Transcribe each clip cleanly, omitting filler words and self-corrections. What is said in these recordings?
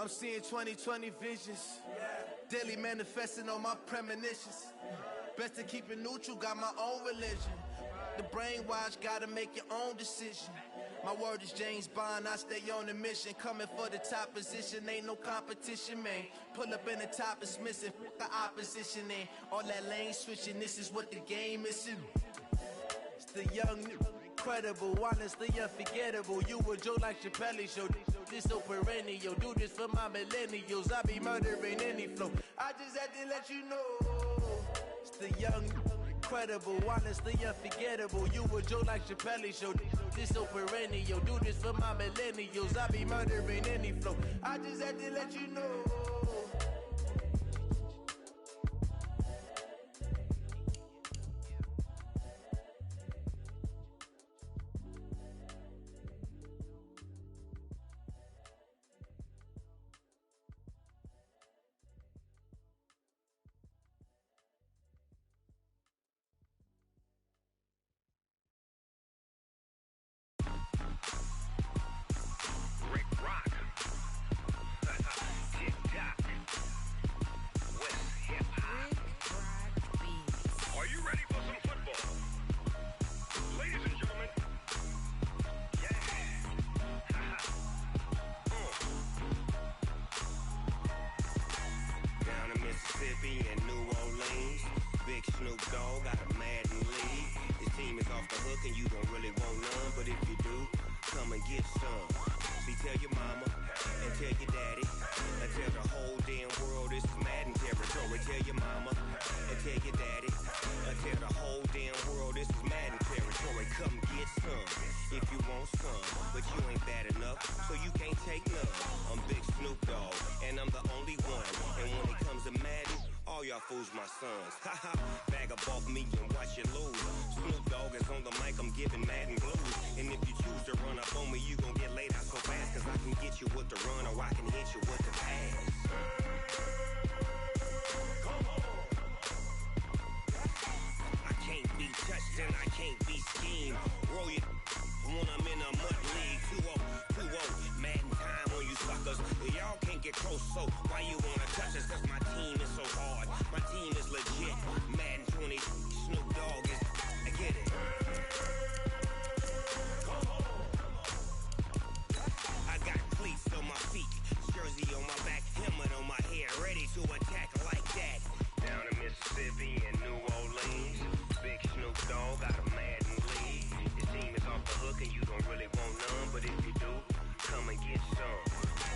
I'm seeing 20/20 visions. Daily manifesting on my premonitions. Best to keep it neutral, got my own religion. The brainwash, gotta make your own decision. My word is James Bond, I stay on the mission. Coming for the top position, ain't no competition, man. Pull up in the top, it's missing, the opposition in. All that lane switching, this is what the game is. It's the young, incredible, honestly unforgettable. You a joke like Chappelle show. This so perennial, do this for my millennials. I be murdering any flow. I just had to let you know. It's the young, incredible, honestly unforgettable. You a joke like Chappelle show. This so perennial, do this for my millennials. I be murdering any flow. I just had to let you know. Fools my sons. Haha, bag up off me and watch you lose. Snoop Dogg is on the mic, I'm giving Madden blues. And if you choose to run up on me, you gon' get laid out so fast. Cause I can get you with the run or I can hit you with the pass. I can't be touched and I can't be schemed. Roll you when I'm in a mud league. 2-0, 2-0, Madden time on you suckers. Y'all can't get close, so why you wanna touch us? Cause my team is so hard. My team is legit. Madden 20, Snoop Dogg is. I get it. I got cleats on my feet, jersey on my back, helmet on my head, ready to attack like that. Down in Mississippi and New Orleans, big Snoop Dogg got a Madden lead. His team is off the hook and you don't really want none, but if you do, come and get some.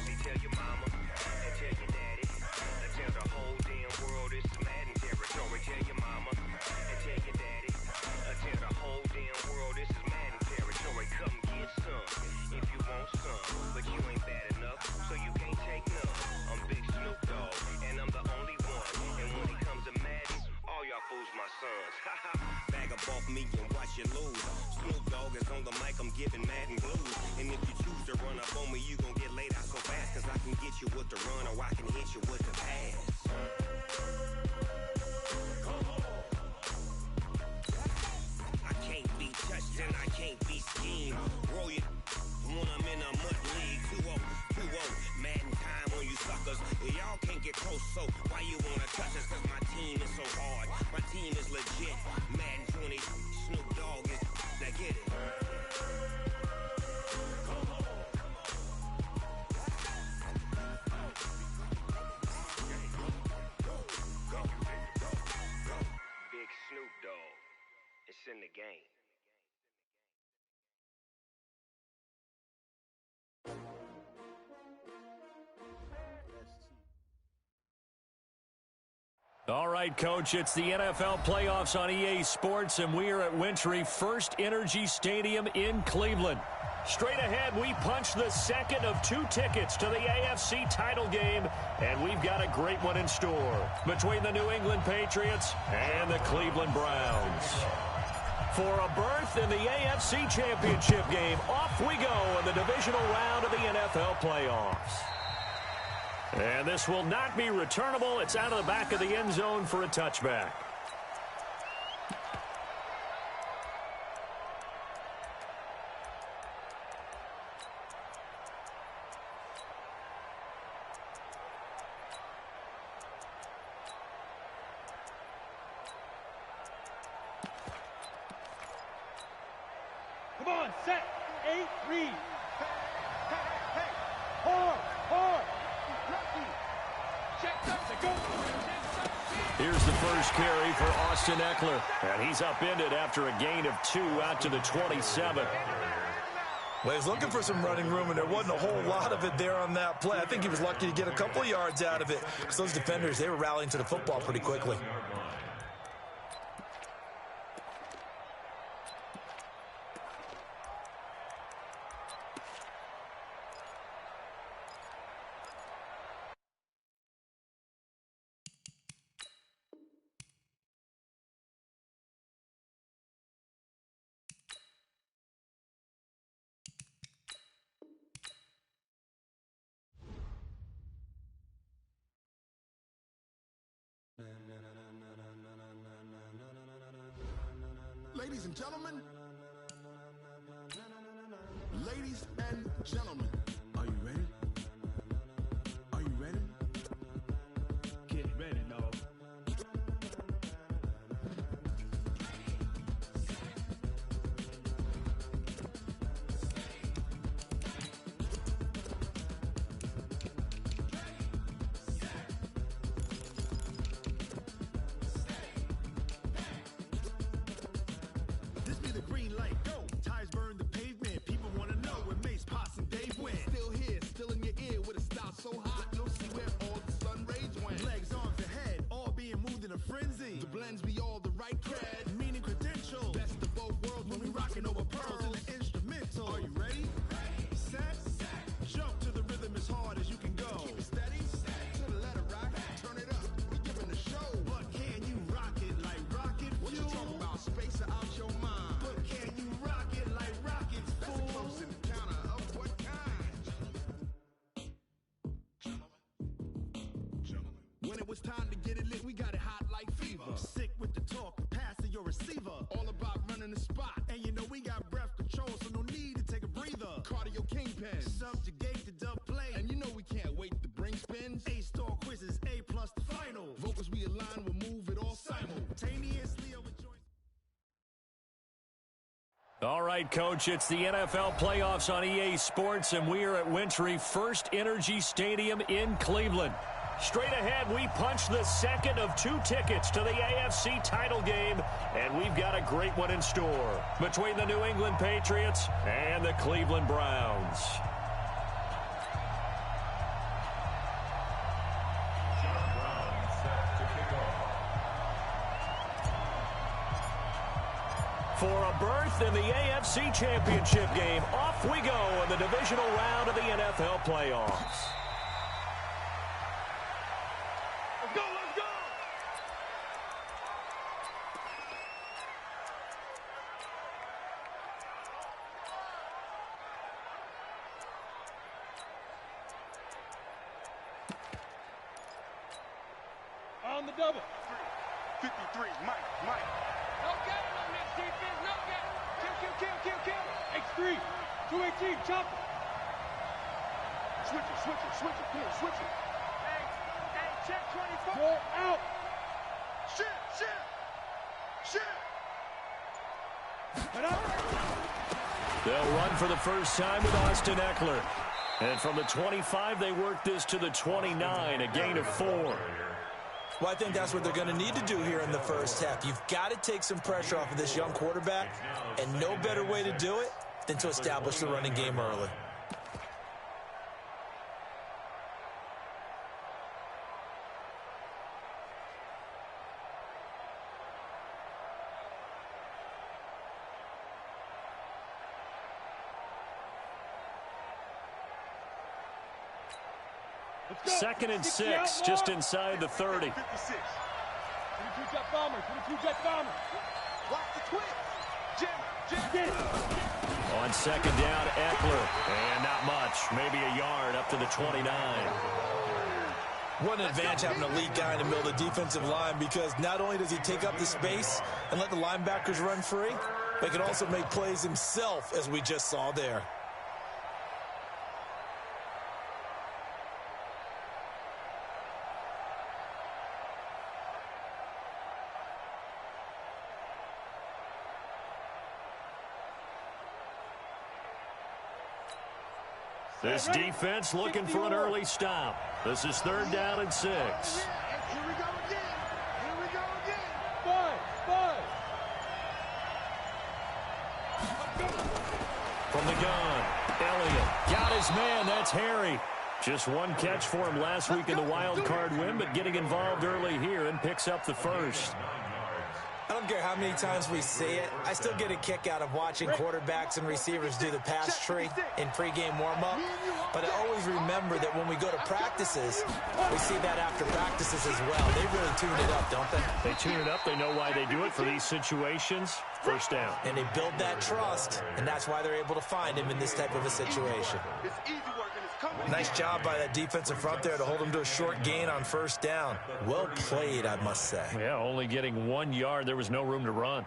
See, tell your mama and tell your daddy. Tell the whole damn world this is Madden territory. Tell your mama and tell your daddy. Tell the whole damn world this is Madden territory. Come get some if you want some, but you ain't bad enough, so you can't take none. I'm Big Snoop Dogg, and I'm the only one. And when it comes to Madden, all y'all fools my sons. Bag up off me and watch you lose. Snoop Dogg is on the mic, I'm giving Madden blues. And if you choose to run up on me, you gon' get laid out so fast. Cause I can get you with the run or I can hit you with the pass. I can't be touched and I can't be schemed. Roll you when I'm in a mud league. 2-0, 2-0, Madden time on you suckers. Y'all can't get close, so why you wanna touch us? Cause my team is so hard. My team is legit. Madden 20, Snoop Dogg is. Now get it. Big Snoop Dogg. It's in the game. All right, Coach, it's the NFL playoffs on EA Sports, and we are at Wintry First Energy Stadium in Cleveland. Straight ahead, we punch the second of 2 tickets to the AFC title game, and we've got a great one in store between the New England Patriots and the Cleveland Browns. For a berth in the AFC Championship game, off we go in the divisional round of the NFL playoffs. And this will not be returnable. It's out of the back of the end zone for a touchback. on, set, 8, read. Hey, hard. Check up, go. Here's the first carry for Austin Eckler. And he's upended after a gain of 2 out to the 27. Well, he's looking for some running room, and there wasn't a whole lot of it there on that play. I think he was lucky to get a couple yards out of it, because those defenders, they were rallying to the football pretty quickly. Ladies and gentlemen, are you ready? Are you ready? Get ready, dog. This be the green light, go. Tires burn the pavement. People want to know where Mace, Potts, and Dave went. Still here, still in your ear with a style so hot, you'll see where all the sun rays went. Legs, arms, ahead, all being moved in a frenzy. The blends be all the right cred, meaning credentials. Best of both worlds when we rocking over pearls in the instrumental. Are you ready? Set, jump to the rhythm as hard as you can go. Keep it steady, to the letter right, turn it up, we giving the show. But can you rock it like rocket fuel? What you talking about, space out your mind? But can you rock it like rockets, fool? That's a close encounter of what kind? When it was time to get it lit, we got it hot like fever. Sick with the talk, pass to your receiver. All about running the spot, and you know we got breath control, so no need to take a breather. Cardio kingpin, subjugate the dub play, and you know we can't wait to bring spins. A-star quizzes, A+ the final. Vocals we align, we'll move it all simultaneously over joints. All right, Coach, it's the NFL playoffs on EA Sports, and we are at Wintry First Energy Stadium in Cleveland. Straight ahead, we punch the second of 2 tickets to the AFC title game, and we've got a great one in store between the New England Patriots and the Cleveland Browns. For a berth in the AFC Championship game, off we go in the divisional round of the NFL playoffs. Let's go! On the double. 53, Mike. No getting on this defense, no getting. Kill. X3, 218, chop. Switch it. Come on, switch it. Hey, check 24. Go out. Shit. Get up. They'll run for the first time with Austin Eckler. And from the 25, they work this to the 29, a gain of 4. Well, I think that's what they're going to need to do here in the first half. You've got to take some pressure off of this young quarterback, and no better way to do it than to establish the running game early. Second and 6, just inside the 30. 56. 22 jet bomber. Block the twist. Jim. On second down, Eckler. And not much, maybe a yard up to the 29. What an advantage having an elite guy in the middle of the defensive line, because not only does he take up the space and let the linebackers run free, but he can also make plays himself, as we just saw there. This defense looking for an early stop. This is 3rd down and 6. Here we go again. Here we go again. 5. From the gun, Elliott got his man. That's Harry. Just one catch for him last week in the wild card win, but getting involved early here and picks up the first. I don't care how many times we see it. I still get a kick out of watching quarterbacks and receivers do the pass tree in pregame warm-up. But I always remember that when we go to practices, we see that after practices as well. They really tune it up, don't they? They tune it up. They know why they do it for these situations. First down. And they build that trust, and that's why they're able to find him in this type of a situation. It's easy work and it's coming. Nice job by that defensive front there to hold him to a short gain on first down. Well played, I must say. Yeah, only getting 1 yard. There was no room to run.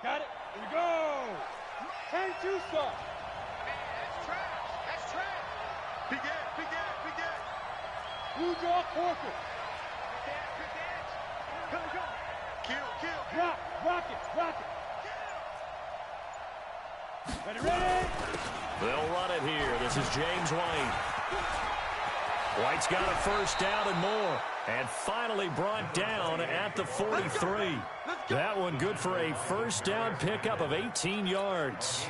Got it. Here we go. 10-2 stop. That's trash. That's trash. Big edge, big edge, big edge. Blue draw corker. Big edge, big edge. Go. Kill. Rock it. Ready. They'll run it here. This is James White. White's got a first down and more. And finally brought down at the 43. That one good for a first down pickup of 18 yards.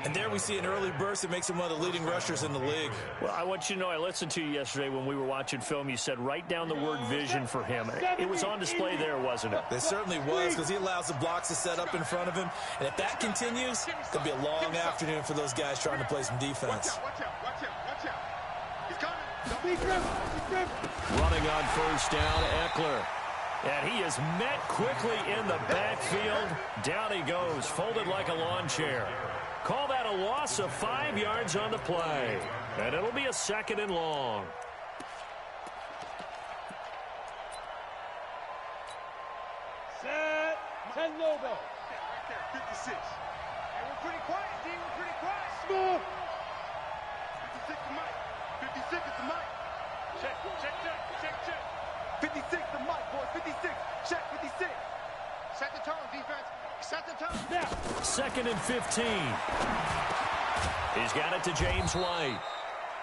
And there we see an early burst that makes him one of the leading rushers in the league. Well, I want you to know, I listened to you yesterday when we were watching film. You said write down the word vision for him. It was on display there, wasn't it? It certainly was, because he allows the blocks to set up in front of him. And if that continues, it'll be a long afternoon for those guys trying to play some defense. Watch out. He's coming. Be careful. Running on first down, Eckler. And he is met quickly in the backfield. Down he goes, folded like a lawn chair. Call that a loss of 5 yards on the play. And it'll be a 2nd and long. Set. 10 no ball. Right there, 56. Hey, we're pretty quiet, D. We're pretty quiet. Smooth. 56 to Mike. 56 is the Mike. Check. 56 the Mike, boys. 56. Check 56. Set the tone, defense. Set the tone. Now. 2nd and 15. He's got it to James White.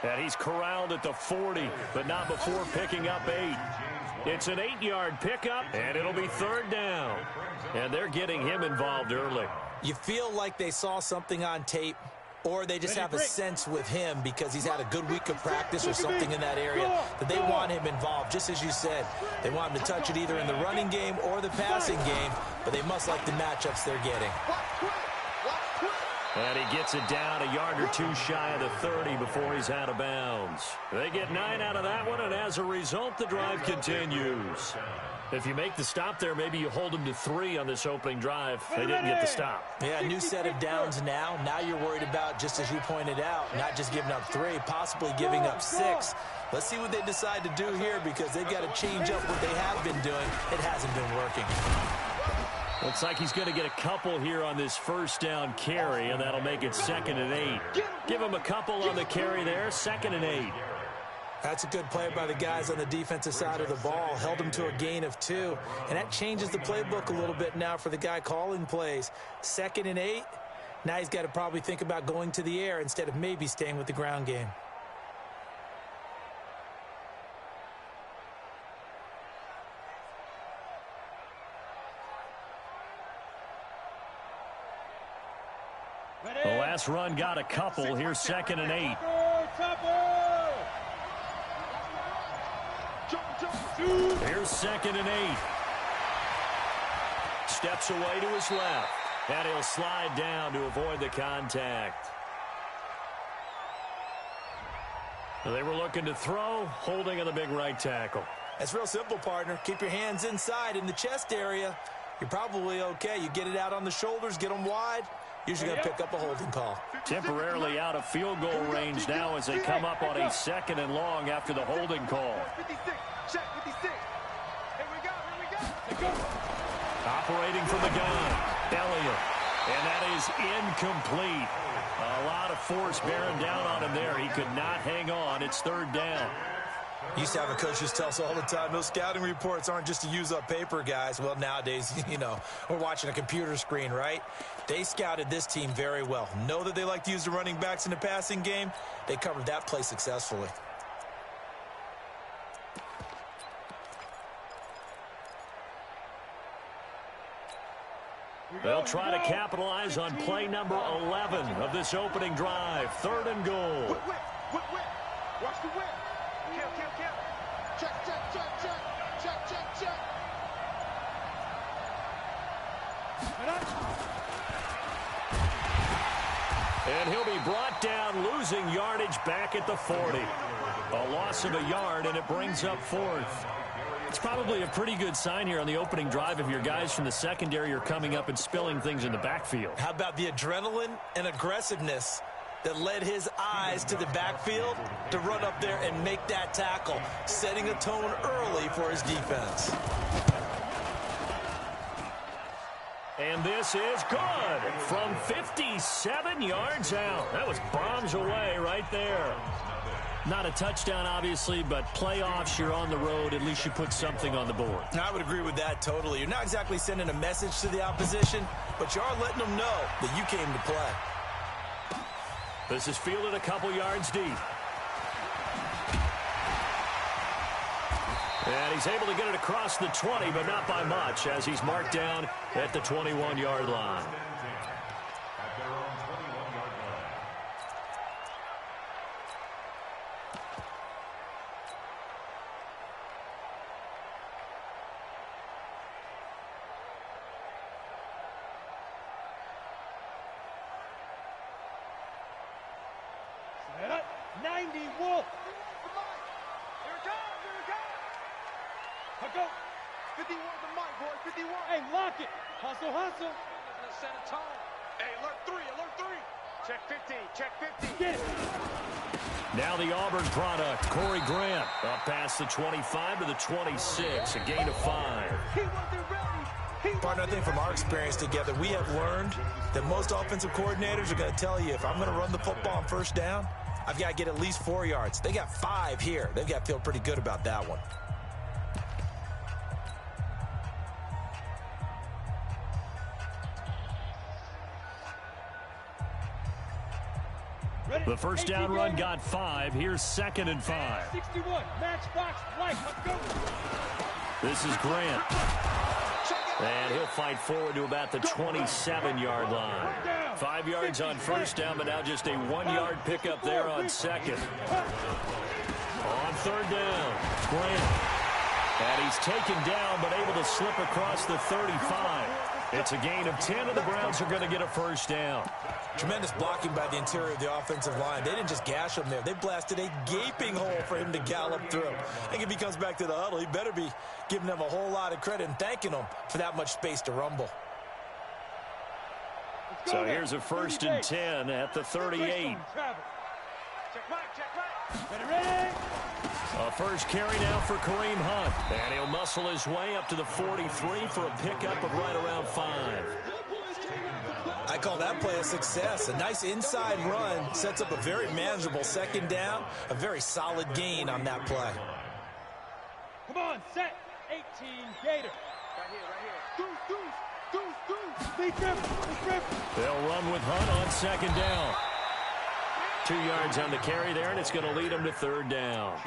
And he's corralled at the 40, but not before picking up 8. It's an 8-yard pickup, and it'll be 3rd down. And they're getting him involved early. You feel like they saw something on tape, or they just have a sense with him because he's had a good week of practice or something in that area that they want him involved. Just as you said, they want him to touch it either in the running game or the passing game, but they must like the matchups they're getting. And he gets it down a yard or two shy of the 30 before he's out of bounds. They get 9 out of that one, and as a result, the drive continues. If you make the stop there, maybe you hold them to 3 on this opening drive. They didn't get the stop. Yeah, new set of downs now. Now you're worried about, just as you pointed out, not just giving up 3, possibly giving up 6. Let's see what they decide to do here, because they've got to change up what they have been doing. It hasn't been working. Looks like he's going to get a couple here on this first down carry, and that'll make it 2nd and 8. Give him a couple on the carry there, 2nd and 8. That's a good play by the guys on the defensive side of the ball. Held them to a gain of 2. And that changes the playbook a little bit now for the guy calling plays. 2nd and 8. Now he's got to probably think about going to the air instead of maybe staying with the ground game. The last run got a couple. Here's 2nd and 8. Here's 2nd and 8. Steps away to his left. And he'll slide down to avoid the contact. They were looking to throw, holding on the big right tackle. That's real simple, partner. Keep your hands inside in the chest area. You're probably okay. You get it out on the shoulders, get them wide. Usually going to pick up a holding call. Temporarily out of field goal range now as they come up on a 2nd and long after the holding call. 56. Check 56. Here we go. Operating from the gun, Elliott. And that is incomplete. A lot of force bearing down on him there. He could not hang on. It's 3rd down. Used to have a coach who tells us all the time, those scouting reports aren't just to use up paper, guys. Well, nowadays, we're watching a computer screen, right? They scouted this team very well. Know that they like to use the running backs in the passing game. They covered that play successfully. They'll try to capitalize on play number 11 of this opening drive. 3rd and goal. Whip. Watch the whip. Kill. Check. And he'll be brought down, losing yardage back at the 40. A loss of a yard, and it brings up 4th. It's probably a pretty good sign here on the opening drive if your guys from the secondary are coming up and spilling things in the backfield. How about the adrenaline and aggressiveness that led his eyes to the backfield to run up there and make that tackle, setting a tone early for his defense. And this is good from 57 yards out. That was bombs away right there. Not a touchdown, obviously, but playoffs, you're on the road. At least you put something on the board. I would agree with that totally. You're not exactly sending a message to the opposition, but you are letting them know that you came to play. This is fielded a couple yards deep. And he's able to get it across the 20, but not by much, as he's marked down at the 21-yard line. Set up. 90 Wolf. Here it comes. Let go. 51 the mic, boy. 51. Hey, lock it. Hustle. Let's set a tone. Hey, alert 3. Check 15. Get it. Now the Auburn product, Corey Grant, up past the 25 to the 26, a gain of 5. He wasn't ready. Partner, I think from our experience together, we have learned that most offensive coordinators are going to tell you, if I'm going to run the football on first down, I've got to get at least 4 yards. They got 5 here. They've got to feel pretty good about that one. The first down run got 5. Here's 2nd and 5. 61. Matchbox light. Let's go. This is Grant. And he'll fight forward to about the 27-yard line. 5 yards on first down, but now just a 1-yard pickup there on 2nd. On 3rd down, Grant. And he's taken down, but able to slip across the 35. It's a gain of 10, and the Browns are going to get a first down. Tremendous blocking by the interior of the offensive line. They didn't just gash him there. They blasted a gaping hole for him to gallop through. I think if he comes back to the huddle, he better be giving them a whole lot of credit and thanking them for that much space to rumble. So here's a 1st and 10 at the 38. Check back. Ready. A first carry now for Kareem Hunt. And he'll muscle his way up to the 43 for a pickup of right around 5. I call that play a success. A nice inside run sets up a very manageable 2nd down. A very solid gain on that play. Come on, set. 18 Gator. Right here. Deuce. Big grip. They'll run with Hunt on 2nd down. 2 yards on the carry there, and it's going to lead them to 3rd down.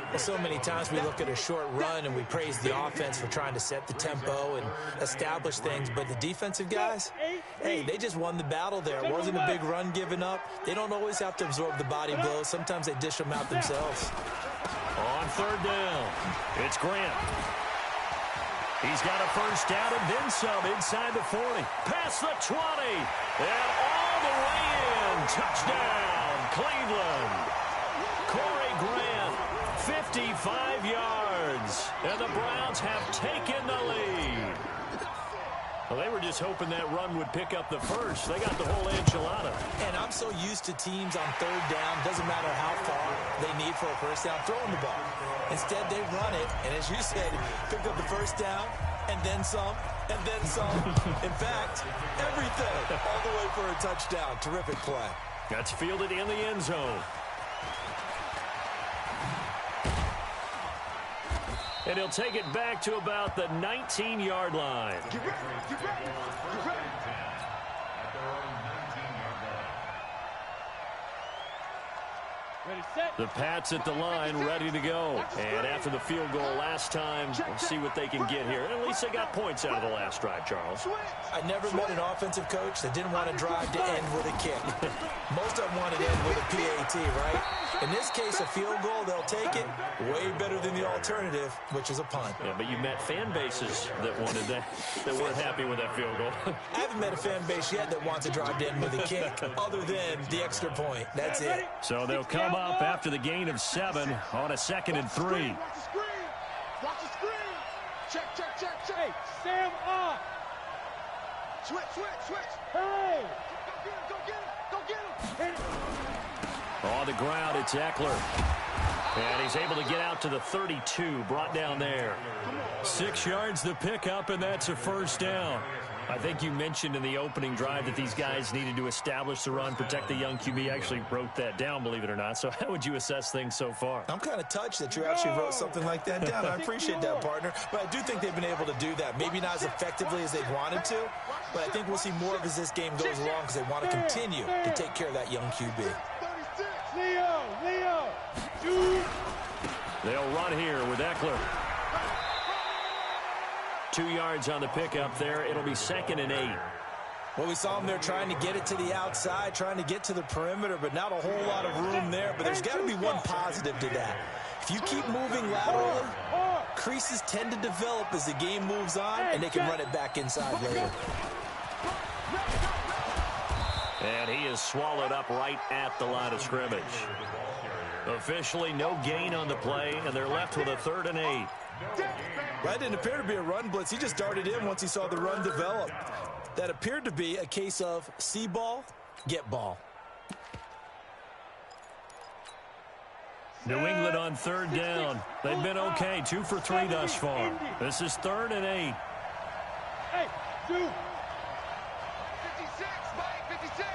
Well, so many times we look at a short run and we praise the offense for trying to set the tempo and establish things, but the defensive guys, hey, they just won the battle there. It wasn't a big run given up. They don't always have to absorb the body blows. Sometimes they dish them out themselves. On 3rd down, it's Grant. He's got a first down and then some inside the 40. Past the 20. And all the way in. Touchdown, Cleveland. Corey Grant, 55 yards. And the Browns have taken the lead. Well, they were just hoping that run would pick up the first. They got the whole enchilada. And I'm so used to teams on 3rd down, doesn't matter how far they need for a first down, throwing the ball. Instead, they run it, and as you said, pick up the first down, and then some, and then some. In fact, everything, all the way for a touchdown. Terrific play. That's fielded in the end zone. And he'll take it back to about the 19-yard line. Get ready, get ready, get ready. Ready, set. The Pats at the line, ready to go. And after the field goal last time, we'll see what they can get here. At least they got points out of the last drive, Charles. I never met an offensive coach that didn't want to drive to end with a kick. Most of them wanted to end with a PAT, right? In this case, a field goal, they'll take it. Way better than the alternative, which is a punt. Yeah, but you met fan bases that wanted that weren't happy with that field goal. I haven't met a fan base yet that wants to drive to end with a kick, other than the extra point. That's it. So they'll come up after the gain of 7 on a 2nd and 3. Watch the screen. Watch the screen. Check, check, check, check. Hey, Sam off. Switch, switch, switch. Hey. Go get him, go get him, go get him. Hit it. On the ground, it's Eckler. And he's able to get out to the 32, brought down there. 6 yards the pickup, and that's a first down. I think you mentioned in the opening drive that these guys needed to establish the run, protect the young QB. I actually wrote that down, believe it or not. So how would you assess things so far? I'm kind of touched that you actually wrote something like that down. I appreciate that, partner. But I do think they've been able to do that. Maybe not as effectively as they wanted to, but I think we'll see more of as this game goes along because they want to continue to take care of that young QB. Leo. Dude. They'll run here with Eckler. 2 yards on the pickup there. It'll be 2nd and 8. Well, we saw them there trying to get it to the outside, trying to get to the perimeter, but not a whole lot of room there. But there's got to be one positive to that. If you keep moving laterally, creases tend to develop as the game moves on, and they can run it back inside later. And he is swallowed up right at the line of scrimmage. Officially no gain on the play, and they're left with a 3rd and 8. That didn't appear to be a run blitz. He just darted in once he saw the run develop. That appeared to be a case of see ball, get ball. New England on 3rd down. They've been okay, 2 for 3 thus far. This is 3rd and 8. Hey, dude. 56, Mike, 56.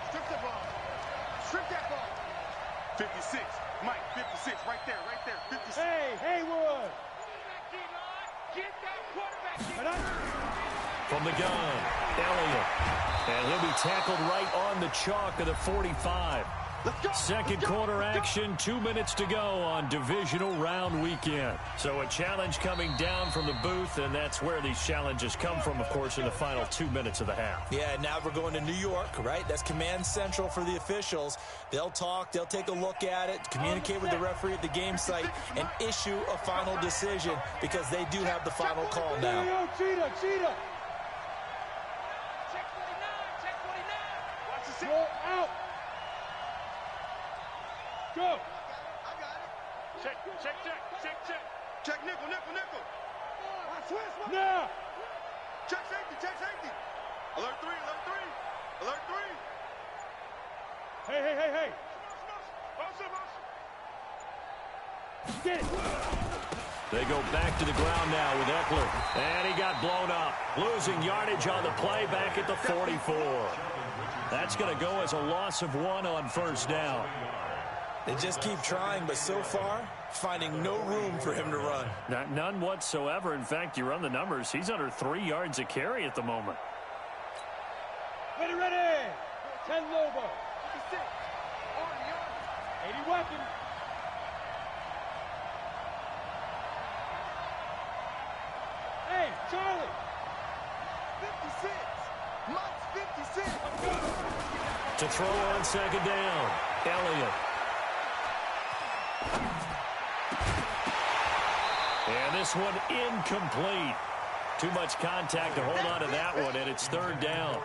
Strip the ball. Strip that ball. 56, Mike, 56, right there, 56. Hey, Haywood. Get that quarterback. From the gun, Elliott. And he'll be tackled right on the chalk of the 45. Second quarter action, 2 minutes to go on divisional round weekend. So a challenge coming down from the booth, and that's where these challenges come from, of course, in the final 2 minutes of the half. Yeah, now we're going to New York, right? That's command central for the officials. They'll talk, they'll take a look at it, communicate with the referee at the game site, and issue a final decision because they do have the final call now. Cheetah. Check 49, check 49. Watch the set. Go out. Go. I got it. Check. Check nickel. Now. Check safety. Alert 3. Hey. Get it. They go back to the ground now with Eckler. And he got blown up. Losing yardage on the play back at the 44. That's going to go as a loss of 1 on 1st down. They just keep trying, but so far, finding no room for him to run. None whatsoever. In fact, you run the numbers. He's under 3 yards a carry at the moment. Ready. 10 Lobo. 56. 80 weapon. Hey, Charlie. 56. Mike's 56. To throw on 2nd down, Elliott. And this one incomplete. Too much contact to hold on to that one, and it's 3rd down.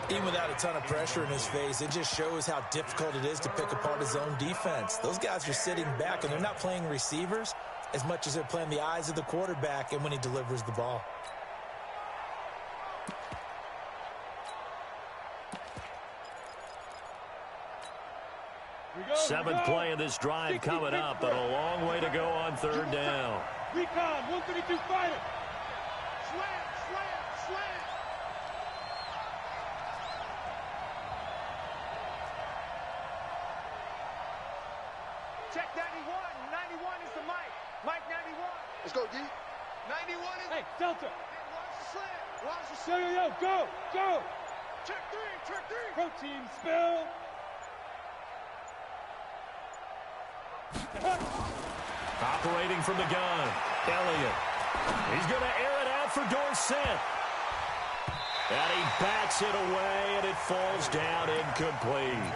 Even without a ton of pressure in his face, it just shows how difficult it is to pick apart his own defense. Those guys are sitting back, and they're not playing receivers as much as they're playing the eyes of the quarterback and when he delivers the ball. Seventh play of this drive coming up, but a long way to go on 3rd down. Recon, 132 fighter. Slam. Check 91. 91 is the mic. Mike 91. Let's go, D. 91 is... Hey, Delta. Watch the slant. Watch the slant. Yo, go, go. Check three. Protein spill. Operating from the gun, Elliott. He's going to air it out for Dorsett. And he bats it away, and it falls down incomplete.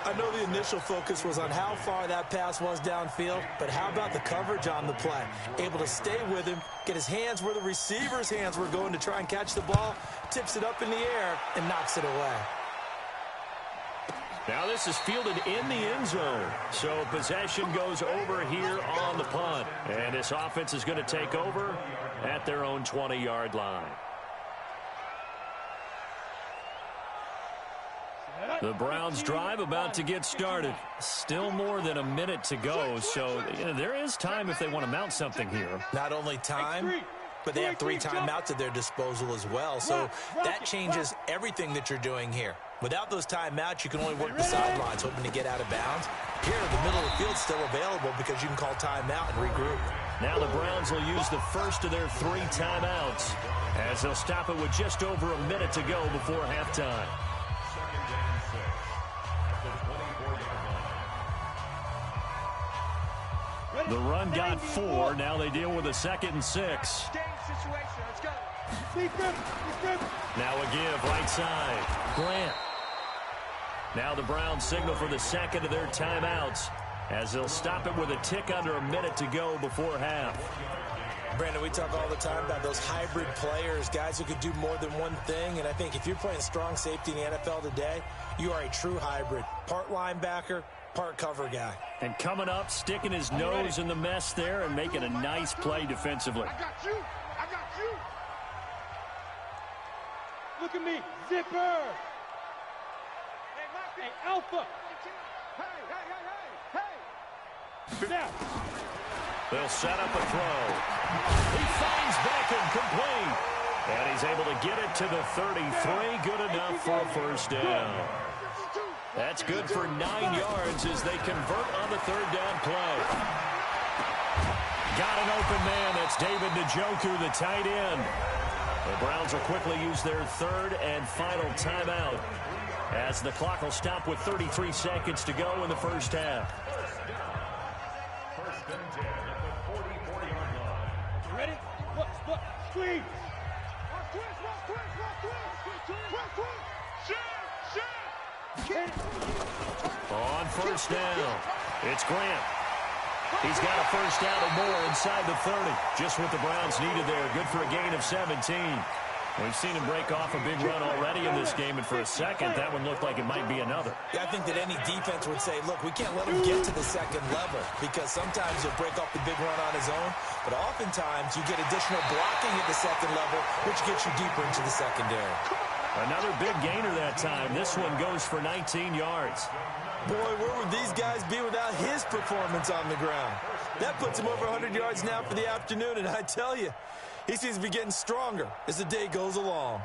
I know the initial focus was on how far that pass was downfield, but how about the coverage on the play? Able to stay with him, get his hands where the receiver's hands were going to try and catch the ball, tips it up in the air, and knocks it away. Now this is fielded in the end zone, so possession goes over here on the punt. And this offense is going to take over at their own 20-yard line. The Browns drive about to get started. Still more than a minute to go, so there is time if they want to mount something here. Not only time, but they have 3 timeouts at their disposal as well, so that changes everything that you're doing here. Without those timeouts, you can only work the sidelines, hoping to get out of bounds. Here, the middle of the field's still available because you can call timeout and regroup. Now the Browns will use the first of their 3 timeouts, as they'll stop it with just over a minute to go before halftime. The run got 4. Now they deal with a 2nd and 6. Now a give right side. Grant. Now the Browns signal for the 2nd of their timeouts, as they'll stop it with a tick under a minute to go before half. Brandon, we talk all the time about those hybrid players, guys who could do more than one thing, and I think if you're playing strong safety in the NFL today, you are a true hybrid. Part linebacker, part cover guy. And coming up, sticking his nose in the mess there and making a nice play defensively. I got you. Look at me. Zipper. Hey, Alpha. Hey. Now. They'll set up a throw. He finds Beckham complete. And he's able to get it to the 33. Good enough for a first down. That's good for 9 yards as they convert on the 3rd down play. Got an open man. That's David Njoku, the tight end. The Browns will quickly use their 3rd and final timeout, as the clock will stop with 33 seconds to go in the first half. First and 10 at the 44-yard line. Ready? Look, squeeze. On first down, it's Grant. He's got a first down or more inside the 30. Just what the Browns needed there. Good for a gain of 17. We've seen him break off a big run already in this game, and for a second, that one looked like it might be another. Yeah, I think that any defense would say, look, we can't let him get to the 2nd level, because sometimes he'll break off the big run on his own, but oftentimes you get additional blocking at the 2nd level, which gets you deeper into the secondary. Another big gainer that time. This one goes for 19 yards. Boy, where would these guys be without his performance on the ground? That puts him over 100 yards now for the afternoon, and I tell you, he seems to be getting stronger as the day goes along.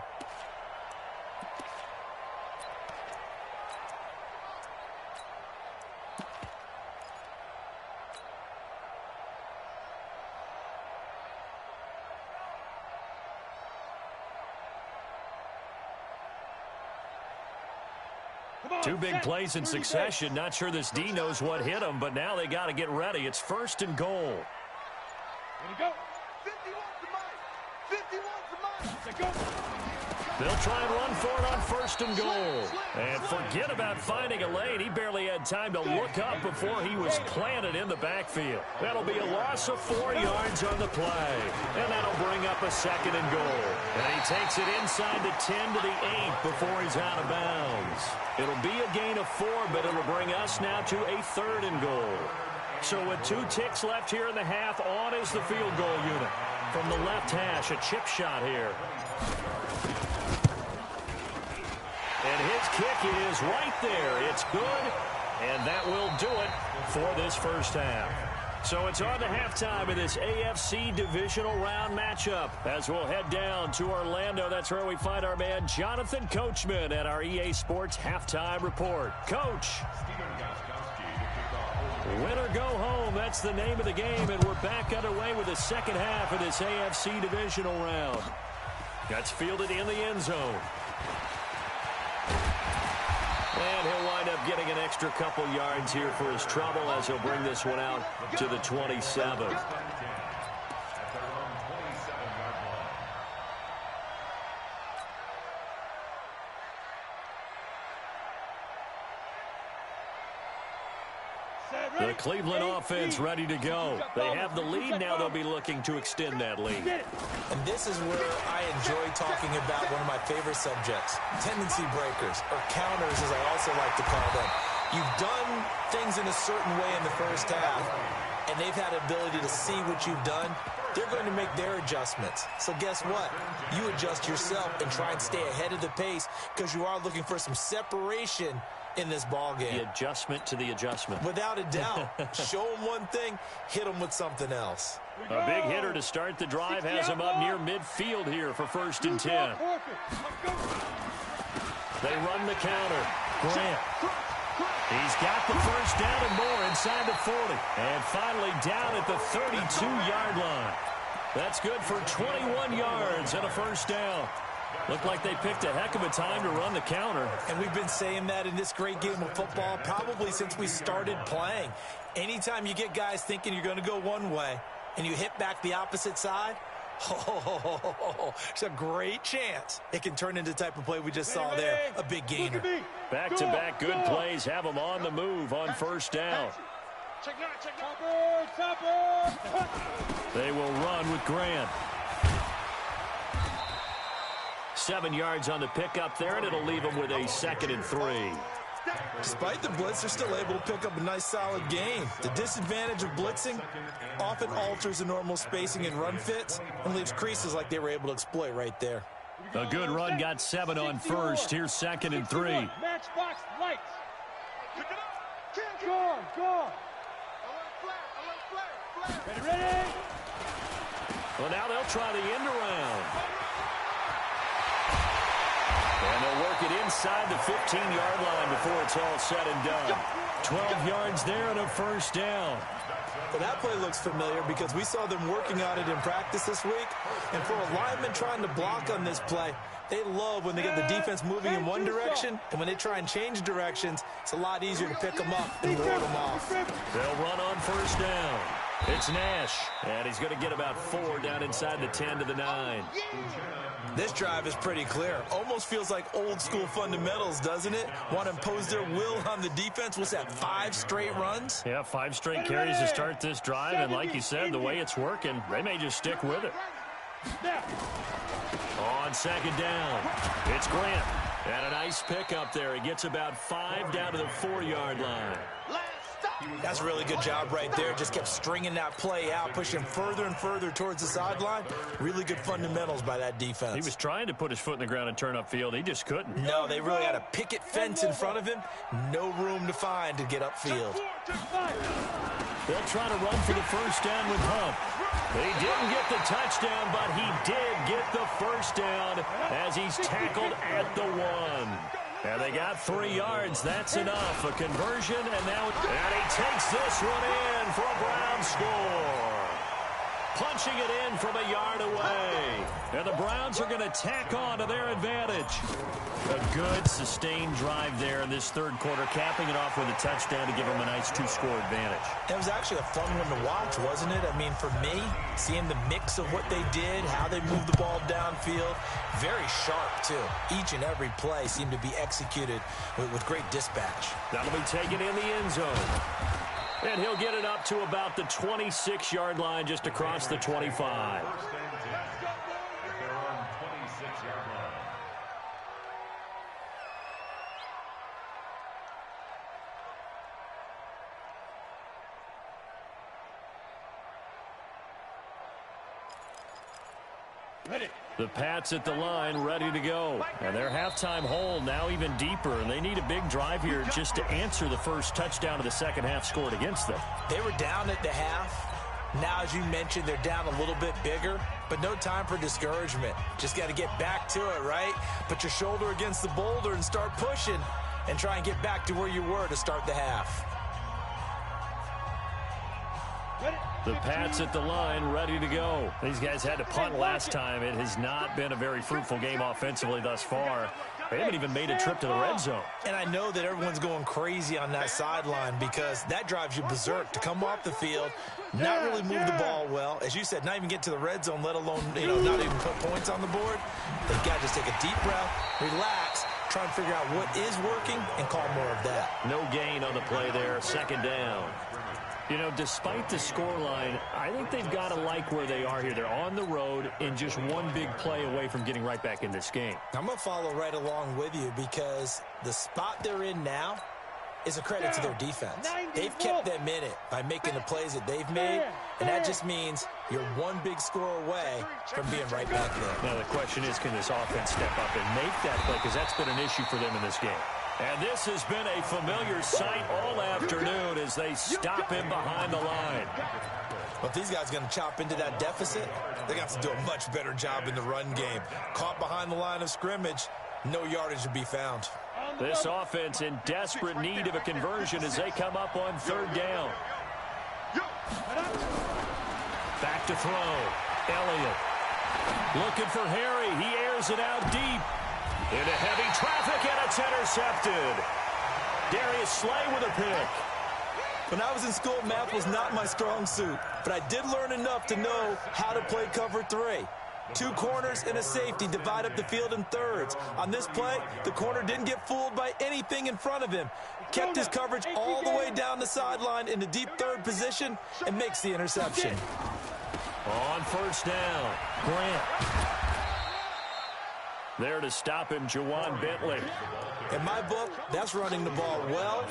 Two big plays in succession. Not sure this D knows what hit him, but now they got to get ready. It's 1st and goal. Here we go. 51 for Mike. 51 for Mike. Let's go. They'll try and run for it on 1st and goal. And forget about finding a lane. He barely had time to look up before he was planted in the backfield. That'll be a loss of 4 yards on the play. And that'll bring up a 2nd and goal. And he takes it inside the 10 to the 8 before he's out of bounds. It'll be a gain of 4, but it'll bring us now to a 3rd and goal. So with 2 ticks left here in the half, on is the field goal unit. From the left hash, a chip shot here. And his kick is right there. It's good, and that will do it for this first half. So it's on to halftime of this AFC divisional round matchup as we'll head down to Orlando. That's where we find our man Jonathan Coachman at our EA Sports Halftime Report. Coach. Win or go home, that's the name of the game, and we're back underway with the second half of this AFC divisional round. Gets fielded in the end zone. And he'll wind up getting an extra couple yards here for his trouble as he'll bring this one out to the 27. The Cleveland offense ready to go. They have the lead. Now they'll be looking to extend that lead. And this is where I enjoy talking about one of my favorite subjects, tendency breakers, or counters as I also like to call them. You've done things in a certain way in the first half, and they've had the ability to see what you've done. They're going to make their adjustments. So guess what? You adjust yourself and try and stay ahead of the pace because you are looking for some separation in this ball game. The adjustment to the adjustment. Without a doubt. Show them one thing, hit them with something else. A big hitter to start the drive has him up near midfield here for 1st and 10. They run the counter. Grant. He's got the first down and more inside the 40. And finally down at the 32-yard line. That's good for 21 yards and a first down. Looked like they picked a heck of a time to run the counter. And we've been saying that in this great game of football probably since we started playing. Anytime you get guys thinking you're going to go one way and you hit back the opposite side, it's a great chance it can turn into the type of play we just saw there, a big gainer. Back-to-back good plays have them on the move on first down. They will run with Grant. 7 yards on the pickup there, and it'll leave them with a 2nd and 3. Despite the blitz, they're still able to pick up a nice, solid gain. The disadvantage of blitzing often alters the normal spacing and run fits and leaves creases like they were able to exploit right there. A good run got 7 on first. Here's 2nd and 3. Matchbox lights. Go. Ready. Well, now they'll try the end around. And they'll work it inside the 15-yard line before it's all said and done. 12 yards there and a first down. Well, that play looks familiar because we saw them working on it in practice this week. And for a lineman trying to block on this play, they love when they get the defense moving in one direction. And when they try and change directions, it's a lot easier to pick them up and ward them off. They'll run on first down. It's Nash, and he's going to get about 4 down inside the 10 to the 9. This drive is pretty clear. Almost feels like old school fundamentals, doesn't it? Want to impose their will on the defense. What's that, 5 straight runs? Yeah, 5 straight carries to start this drive, and like you said, the way it's working, they may just stick with it. On 2nd down, it's Grant. And a nice pickup there. He gets about 5 down to the 4-yard line. That's a really good job right there. Just kept stringing that play out, pushing further and further towards the sideline. Really good fundamentals by that defense. He was trying to put his foot in the ground and turn upfield. He just couldn't. No, they really had a picket fence in front of him. No room to find to get upfield. They'll try to run for the first down with Hunt. He didn't get the touchdown, but he did get the first down as he's tackled at the 1. And they got 3 yards. That's enough. A conversion, and he takes this one in for a Brown score. Punching it in from a yard away. And the Browns are going to tack on to their advantage. A good, sustained drive there in this 3rd quarter, capping it off with a touchdown to give them a nice 2-score advantage. It was actually a fun one to watch, wasn't it? I mean, for me, seeing the mix of what they did, how they moved the ball downfield, very sharp, too. Each and every play seemed to be executed with great dispatch. That'll be taken in the end zone. And he'll get it up to about the 26-yard line, just across the 25. The Pats at the line, ready to go. And their halftime hole now even deeper, and they need a big drive here just to answer the first touchdown of the second half scored against them. They were down at the half. Now, as you mentioned, they're down a little bit bigger, but no time for discouragement. Just got to get back to it, right? Put your shoulder against the boulder and start pushing and try and get back to where you were to start the half. The Pats at the line, ready to go. These guys had to punt last time. It has not been a very fruitful game offensively thus far. They haven't even made a trip to the red zone. And I know that everyone's going crazy on that sideline because that drives you berserk to come off the field, not really move the ball well. As you said, not even get to the red zone, let alone, not even put points on the board. They've got to just take a deep breath, relax, try and figure out what is working and call more of that. No gain on the play there, second down. Despite the scoreline, I think they've got to like where they are here. They're on the road and just one big play away from getting right back in this game. I'm going to follow right along with you because the spot they're in now is a credit to their defense. They've kept them in it by making the plays that they've made, and that just means you're one big score away from being right back there. Now the question is, can this offense step up and make that play? Because that's been an issue for them in this game. And this has been a familiar sight all afternoon as they stop him behind the line. Well, if these guys are going to chop into that deficit, they're going to have to do a much better job in the run game. Caught behind the line of scrimmage, no yardage to be found. This offense in desperate need of a conversion as they come up on third down. Back to throw. Elliott looking for Harry. He airs it out deep. Into heavy traffic, and it's intercepted. Darius Slay with a pick. When I was in school, math was not my strong suit, but I did learn enough to know how to play cover 3. 2 corners and a safety divide up the field in thirds. On this play, the corner didn't get fooled by anything in front of him. Kept his coverage all the way down the sideline in the deep third position and makes the interception. On first down, Grant. There to stop him, Juwan Bentley. In my book, that's running the ball well,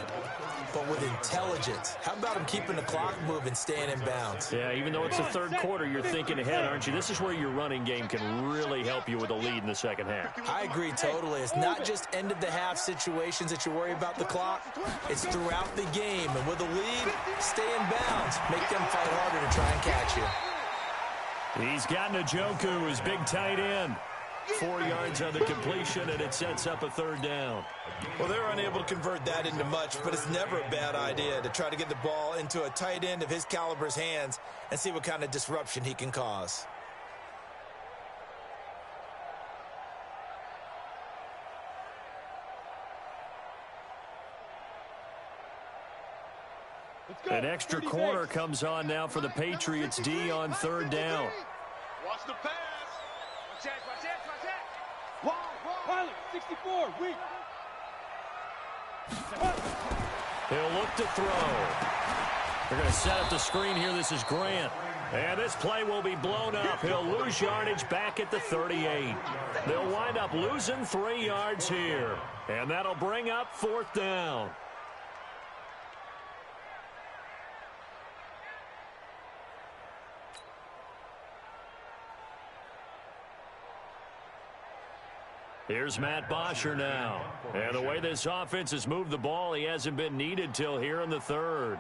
but with intelligence. How about him keeping the clock moving, staying in bounds? Yeah, even though it's the third quarter, you're thinking ahead, aren't you? This is where your running game can really help you with a lead in the second half. I agree totally. It's not just end-of-the-half situations that you worry about the clock. It's throughout the game. And with a lead, stay in bounds. Make them fight harder to try and catch you. He's got Njoku, his big tight end. 4 yards on the completion, and it sets up a third down. Well, they're unable to convert that into much, but it's never a bad idea to try to get the ball into a tight end of his caliber's hands and see what kind of disruption he can cause. An extra corner comes on now for the Patriots D on third down. Watch the pass. Pilot, 64, weak. He'll look to throw. They're going to set up the screen here. This is Grant. And this play will be blown up. He'll lose yardage back at the 38. They'll wind up losing 3 yards here. And that'll bring up fourth down. Here's Matt Bosher now. And the way this offense has moved the ball, he hasn't been needed till here in the third.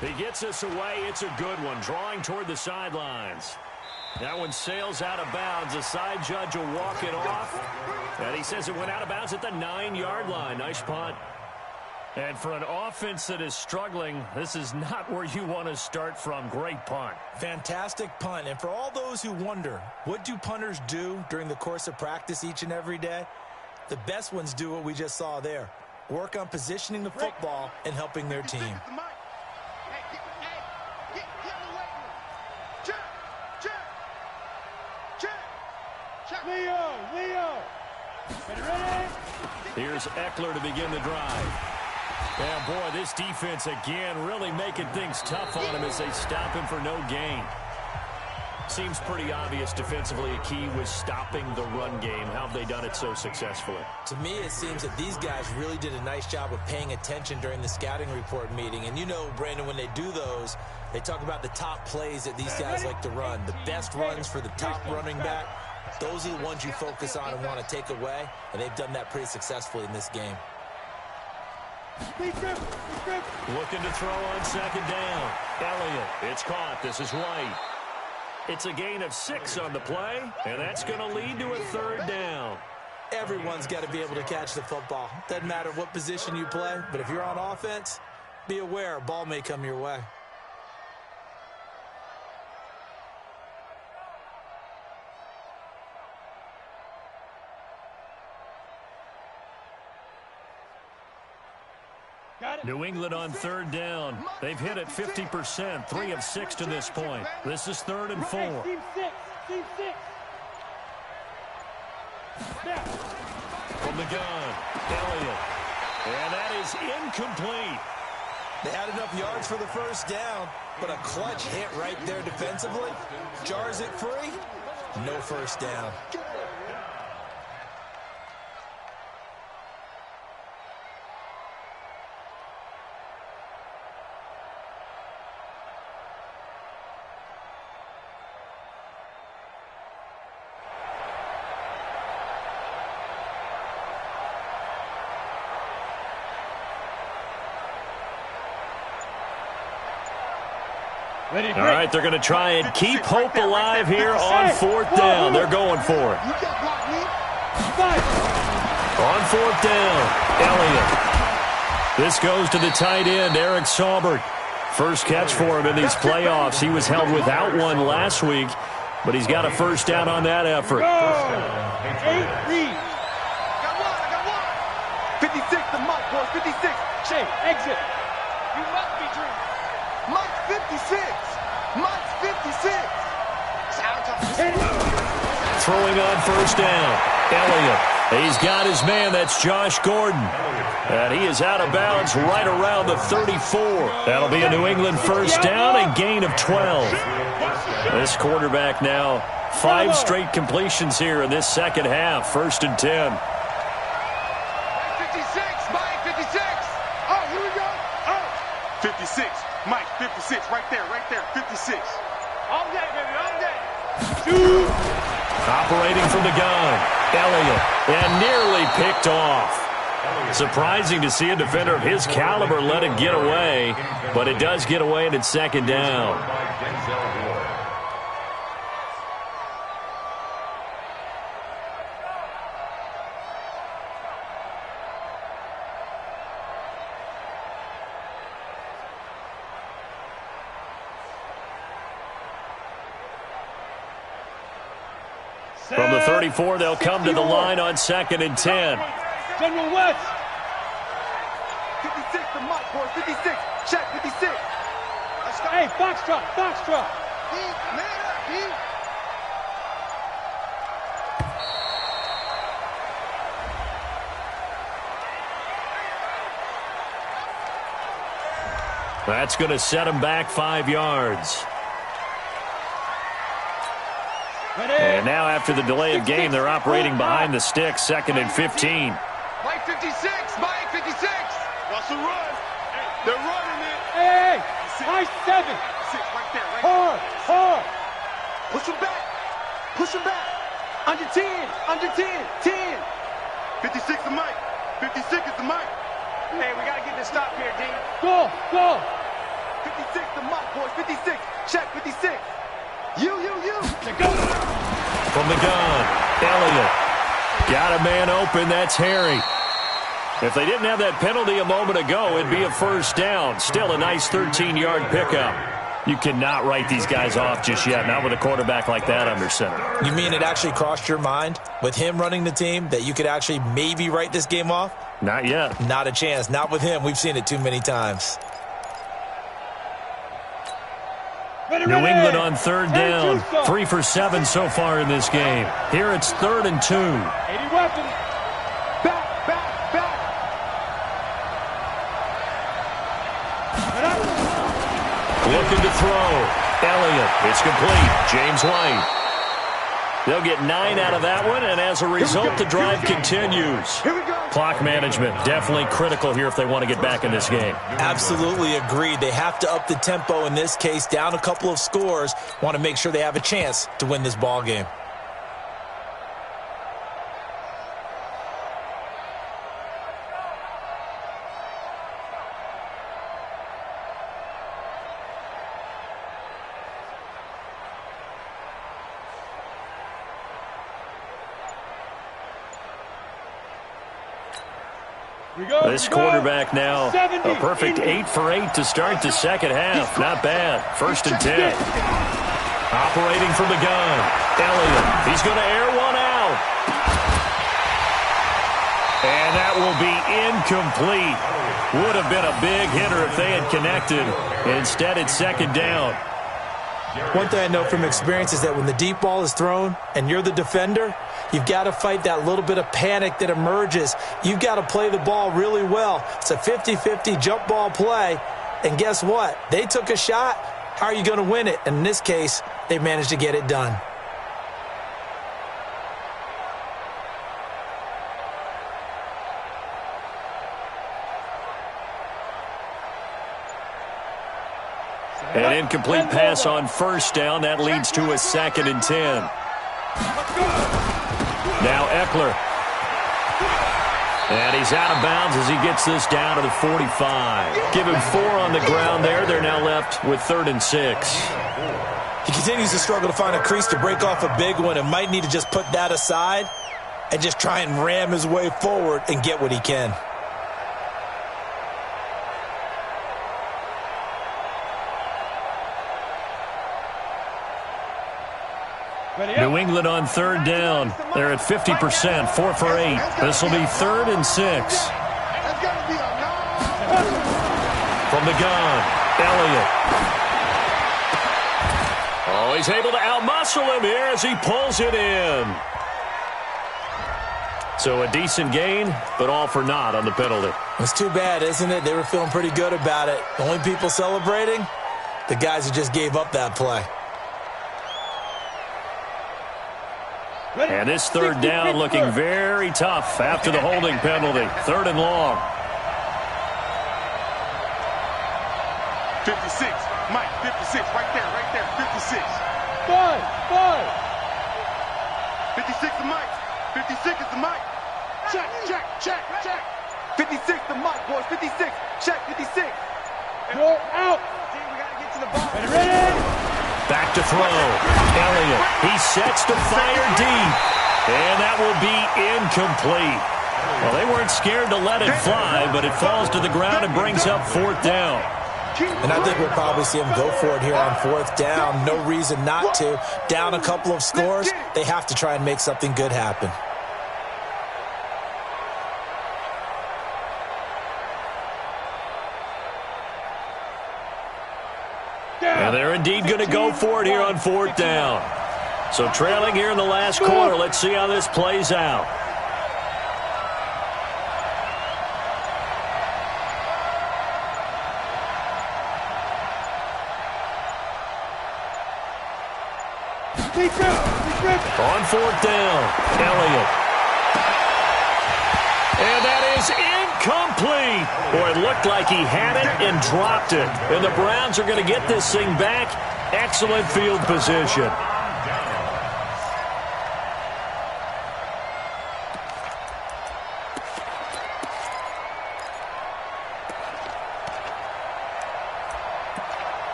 He gets us away. It's a good one, drawing toward the sidelines. That one sails out of bounds. The side judge will walk it off. And he says it went out of bounds at the 9-yard line. Nice punt. And for an offense that is struggling, this is not where you want to start from. Great punt. Fantastic punt. And for all those who wonder, what do punters do during the course of practice each and every day? The best ones do what we just saw there. Work on positioning the football and helping their team. Leo. Ready? Here's Eckler to begin the drive. And boy, this defense again really making things tough on him as they stop him for no gain. Seems pretty obvious defensively a key was stopping the run game. How have they done it so successfully? To me, it seems that these guys really did a nice job of paying attention during the scouting report meeting. And you know, Brandon, when they do those, they talk about the top plays that these guys like to run. The best runs for the top running back. Those are the ones you focus on and want to take away, and they've done that pretty successfully in this game. Looking to throw on second down. Elliott, it's caught. This is White. It's a gain of 6 on the play, and that's going to lead to a third down. Everyone's got to be able to catch the football. Doesn't matter what position you play, but if you're on offense, be aware a ball may come your way. New England on third down. They've hit it 50%, 3 of 6 to this point. This is 3rd and 4. Team 6. From the gun, Elliott. And that is incomplete. They had enough yards for the first down, but a clutch hit right there defensively. Jars it free. No first down. All right, they're going to try and keep hope alive here on 4th down. They're going for it. On 4th down, Elliott. This goes to the tight end, Eric Saubert. First catch for him in these playoffs. He was held without one last week, but he's got a first down on that effort. 8 read. I got one. 56 to Mike, boys. 56. Shea, exit. You must be dreaming. Mike's 56. Mike's 56. Throwing on first down, Elliott. He's got his man. That's Josh Gordon. And he is out of bounds right around the 34. That'll be a New England first down and gain of 12. This quarterback now 5 straight completions here in this second half. 1st and 10. 56. Mike, 56. Oh, here we go. Oh. 56. Mike, 56. Right there, 56. All day, baby, all day. Operating from the gun, Elliott, and nearly picked off. Surprising to see a defender of his caliber let it get away, but it does get away and it's 2nd down. From the 34, they'll come to the line on 2nd and 10. General West. 56 to Mike, boys. 56. Check, 56. Let's go. Hey, Foxtrot. Man up, D. That's going to set him back 5 yards. And now after the delay of game, they're operating behind the sticks, 2nd and 15. Mike 56. Mike 56. What's the run? They're running it. Hey, high 7. 6 right there. Hard. Push him back. Under 10. 10. 56 to Mike. 56 is to Mike. Hey, we got to get this stop here, D. Go. 56 to Mike, boys. 56. Check, 56. You. From the gun, Elliott. Got a man open. That's Harry. If they didn't have that penalty a moment ago, it'd be a first down. Still a nice 13-yard pickup. You cannot write these guys off just yet, not with a quarterback like that under center. You mean it actually crossed your mind with him running the team that you could actually maybe write this game off? Not yet. Not a chance. Not with him. We've seen it too many times. New England on 3rd down. 3 for 7 so far in this game. Here it's 3rd and 2. 80 weapons. Back. Looking to throw. Elliott. It's complete. James White. They'll get 9 out of that one, and as a result, the drive continues. Here we go. Clock management, definitely critical here if they want to get back in this game. Absolutely agreed. They have to up the tempo in this case, down a couple of scores. Want to make sure they have a chance to win this ball game. This quarterback now a perfect 8 for 8 to start the second half. Not bad. 1st and 10. Operating from the gun. Elliott. He's going to air one out. And that will be incomplete. Would have been a big hitter if they had connected. Instead, it's 2nd down. One thing I know from experience is that when the deep ball is thrown and you're the defender, you've got to fight that little bit of panic that emerges. You've got to play the ball really well. It's a 50-50 jump ball play. And guess what? They took a shot. How are you going to win it? And in this case, they managed to get it done. An incomplete pass on 1st down. That leads to a 2nd and 10. Now Eckler. And he's out of bounds as he gets this down to the 45. Give him 4 on the ground there. They're now left with 3rd and 6. He continues to struggle to find a crease to break off a big one and might need to just put that aside and just try and ram his way forward and get what he can. New England on 3rd down. They're at 50%, 4 for 8. This will be 3rd and 6. From the gun, Elliott. Oh, he's able to outmuscle him here as he pulls it in. So a decent gain, but all for naught on the penalty. It's too bad, isn't it? They were feeling pretty good about it. The only people celebrating, the guys who just gave up that play. And this 3rd down looking very tough after the holding penalty. 3rd and long. 56. Mike, 56. Right there. 56. 5. 56 to Mike. 56 is the Mike. Check. 56 to Mike, boys. 56. Check, 56. Go out. See, we got to get to the ball. Ready? Back to throw. Elliott. He sets to fire deep. And that will be incomplete. Well, they weren't scared to let it fly, but it falls to the ground and brings up 4th down. And I think we'll probably see him go for it here on 4th down. No reason not to. Down a couple of scores, they have to try and make something good happen. And they're indeed going to go for it here on 4th down. So trailing here in the last quarter. Let's see how this plays out. On 4th down, Elliott. And that is incomplete. Boy, it looked like he had it and dropped it. And the Browns are going to get this thing back. Excellent field position.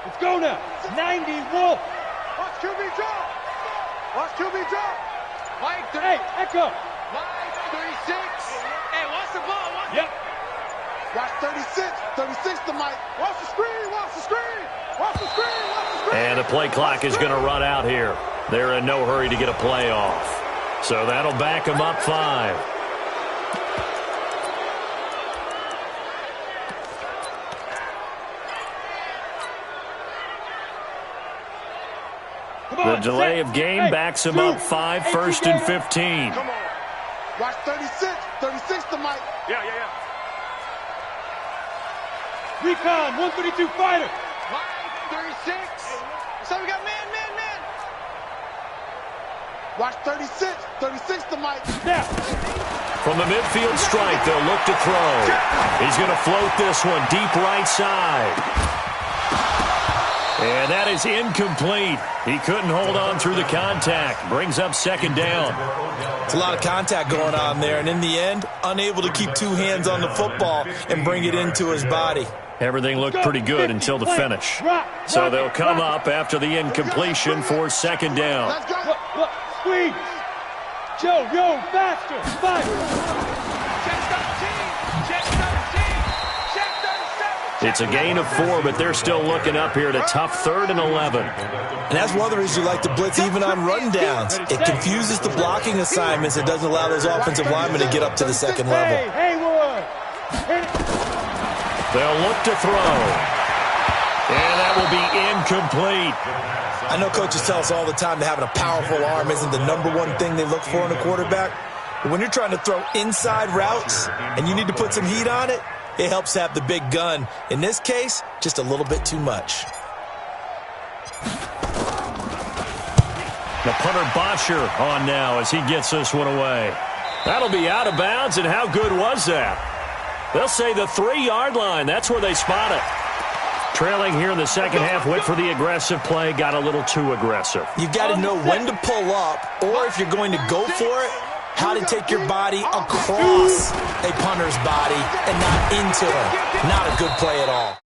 Let's go now. 90 Wolf. Watch QB drop. Mike, Hey, Echo. Mike, 36. Hey, watch the ball. Yep. Watch 36. 36 to Mike. Watch the screen. And the play clock is going to run out here. They're in no hurry to get a play off. So that'll back them up 5. The delay of game backs him up 5, 1st and 15. Come on. Watch 36. 36 to Mike. Yeah. Recon, 132 fighter. Mike, 36. So we got man. Watch 36. 36 to Mike. Now. From the midfield strike, they'll look to throw. He's going to float this one deep right side. And that is incomplete. He couldn't hold on through the contact. Brings up 2nd down. It's a lot of contact going on there, and in the end, unable to keep 2 hands on the football and bring it into his body. Everything looked pretty good until the finish. So they'll come up after the incompletion for second down. Let's go. Look, squeeze. Joe, faster. Fight. Check 13. It's a gain of 4, but they're still looking up here at a tough 3rd and 11. And that's one of the reasons you like to blitz even on rundowns. It confuses the blocking assignments. It doesn't allow those offensive linemen to get up to the second level. Haywood. They'll look to throw. And that will be incomplete. I know coaches tell us all the time that having a powerful arm isn't the #1 thing they look for in a quarterback. But when you're trying to throw inside routes and you need to put some heat on it, it helps have the big gun. In this case, just a little bit too much. The punter Bosher on now as he gets this one away. That'll be out of bounds, and how good was that? They'll say the 3-yard line. That's where they spot it. Trailing here in the second half, went for the aggressive play, got a little too aggressive. You've got to know when to pull up, or if you're going to go for it, how to take your body across a punter's body and not into him. Not a good play at all.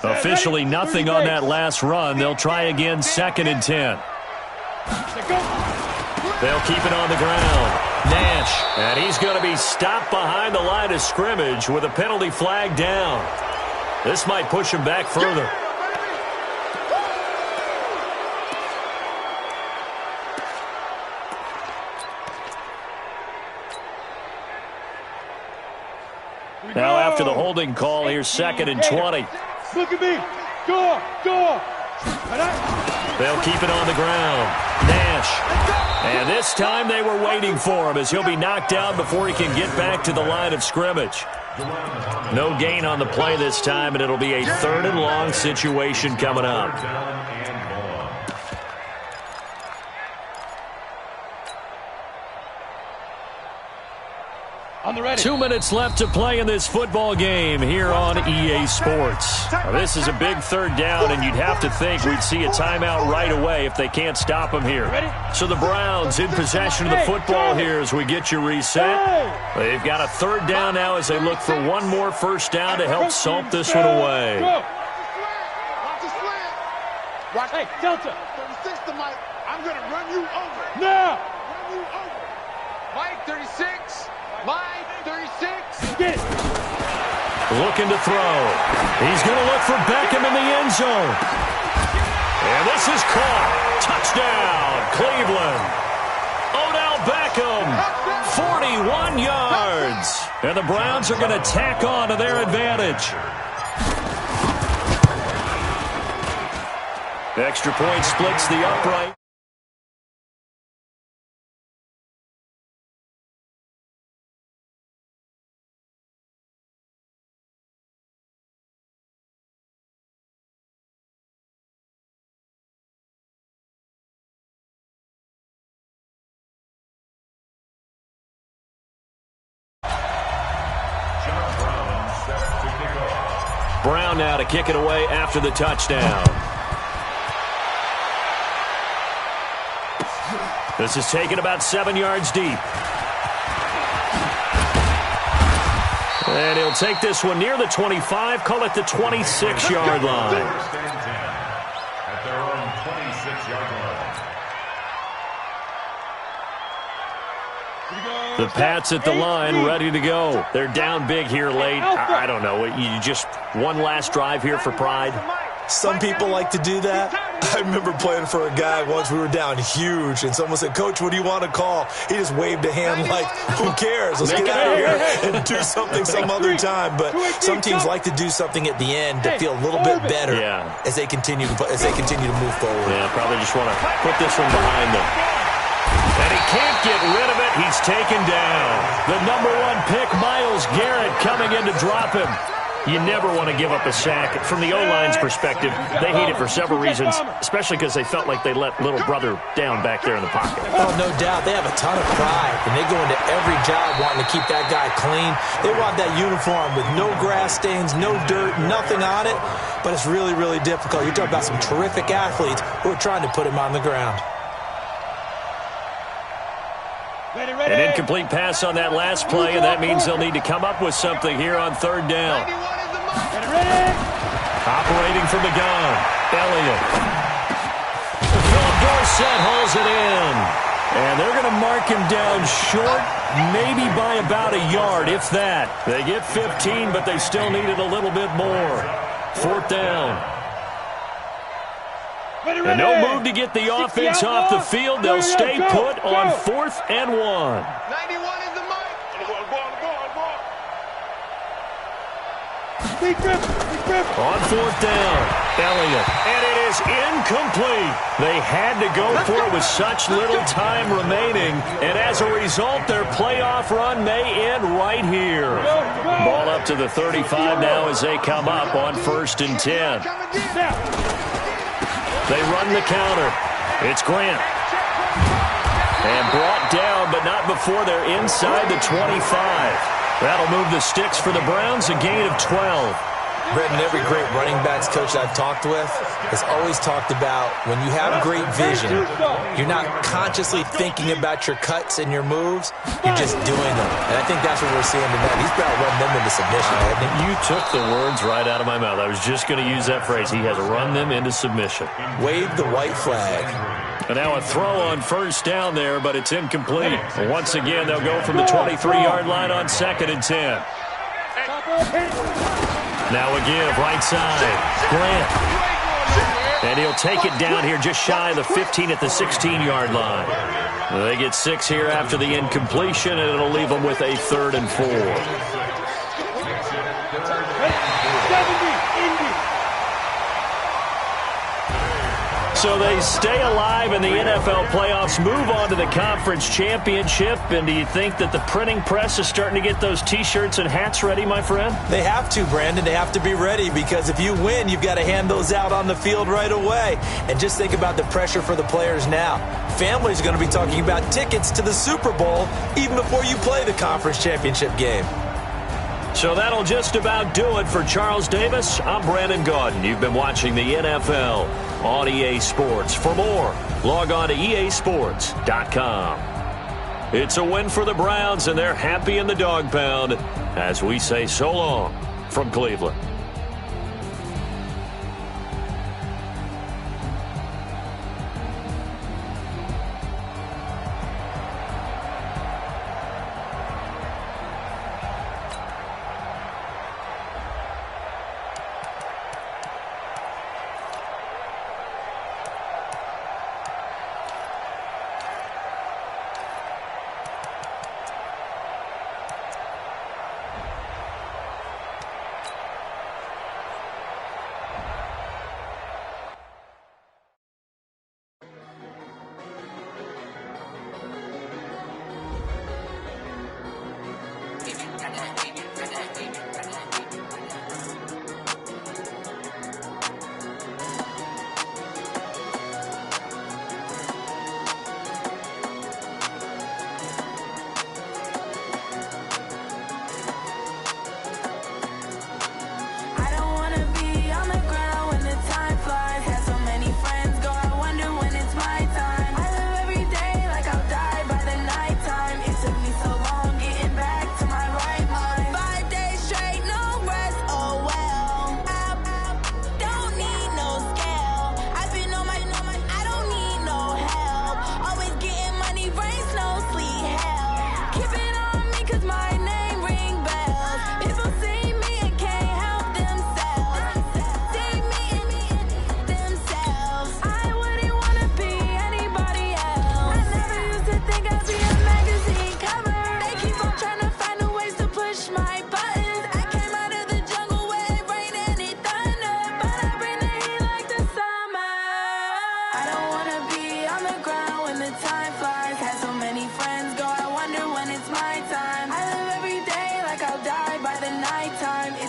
Officially nothing on that last run. They'll try again, 2nd and 10. They'll keep it on the ground. Nash, and he's going to be stopped behind the line of scrimmage with a penalty flag down. This might push him back further. Now after the holding call, here's 2nd and 20. Look at me. Go. They'll keep it on the ground. Nash. And this time they were waiting for him as he'll be knocked down before he can get back to the line of scrimmage. No gain on the play this time, and it'll be a 3rd and long situation coming up. On the ready. 2 minutes left to play in this football game here on EA Sports. Now, this is a big 3rd down, and you'd have to think we'd see a timeout right away if they can't stop them here. So the Browns in possession of the football here as we get you reset. They've got a 3rd down now as they look for one more first down to help salt this one away. Watch the slant. Watch. Hey, Delta. 36 to Mike. I'm going to run you over. Now. Run you over. Mike, 36. Mike, 36. Get it. Looking to throw. He's going to look for Beckham in the end zone. And this is caught. Touchdown, Cleveland. Odell Beckham, 41 yards. And the Browns are going to tack on to their advantage. Extra point splits the upright. Brown now to kick it away after the touchdown. This is taken about 7 yards deep. And he'll take this one near the 25, call it the 26-yard line. At their own 26-yard line. The Pats at the line, ready to go. They're down big here late. I don't know. You just one last drive here for pride? Some people like to do that. I remember playing for a guy once. We were down huge, and someone said, "Coach, what do you want to call?" He just waved a hand like, "Who cares? Let's get out of here and do something some other time." But some teams like to do something at the end to feel a little bit better as they continue to move forward. Yeah, probably just want to put this one behind them. And he can't get rid of it. He's taken down. The #1 pick, Myles Garrett, coming in to drop him. You never want to give up a sack. From the O-line's perspective, they hate it for several reasons, especially because they felt like they let little brother down back there in the pocket. Oh, no doubt. They have a ton of pride, and they go into every job wanting to keep that guy clean. They want that uniform with no grass stains, no dirt, nothing on it, but it's really, really difficult. You're talking about some terrific athletes who are trying to put him on the ground. An incomplete pass on that last play, and that means they'll need to come up with something here on third down. Operating from the gun, Elliott. Philip Dorsett hauls it in. And they're going to mark him down short, maybe by about a yard, if that. They get 15, but they still needed a little bit more. Fourth down. And no move to get the offense off the field. They'll stay put on 4th and 1. 91 is the mark. On 4th down, Elliott. And it is incomplete. They had to go for it with such little time remaining. And as a result, their playoff run may end right here. Ball up to the 35 now as they come up on 1st and 10. They run the counter. It's Grant. And brought down, but not before they're inside the 25. That'll move the sticks for the Browns, a gain of 12. Brendan, every great running backs coach I've talked with has always talked about when you have great vision, you're not consciously thinking about your cuts and your moves, you're just doing them. And I think that's what we're seeing tonight. He's about running them into submission, hasn't he? You took the words right out of my mouth. I was just going to use that phrase. He has run them into submission. Wave the white flag. And now a throw on 1st down there, but it's incomplete. Once again, they'll go from the 23-yard line on 2nd and 10. Now a give, right side, Grant. And he'll take it down here just shy of the 15 at the 16-yard line. They get 6 here after the incompletion, and it'll leave them with a 3rd and 4. So they stay alive in the NFL playoffs, move on to the conference championship. And do you think that the printing press is starting to get those T-shirts and hats ready, my friend? They have to, Brandon. They have to be ready because if you win, you've got to hand those out on the field right away. And just think about the pressure for the players now. Families are going to be talking about tickets to the Super Bowl even before you play the conference championship game. So that'll just about do it for Charles Davis. I'm Brandon Gaudin. You've been watching the NFL on EA Sports. For more, log on to easports.com. It's a win for the Browns, and they're happy in the dog pound as we say so long from Cleveland.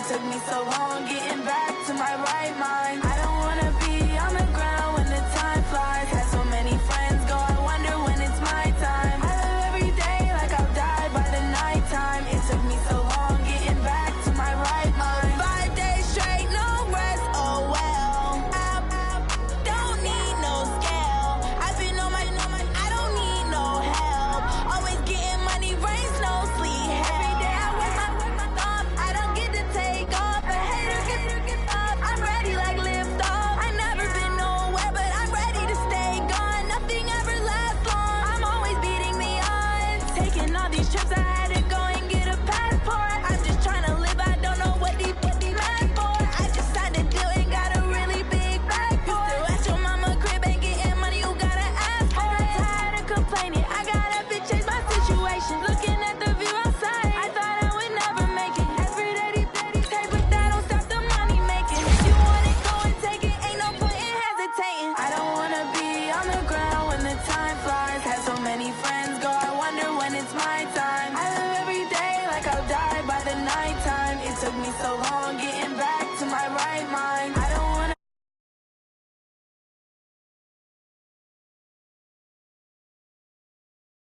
Took me so long getting back to my right mind.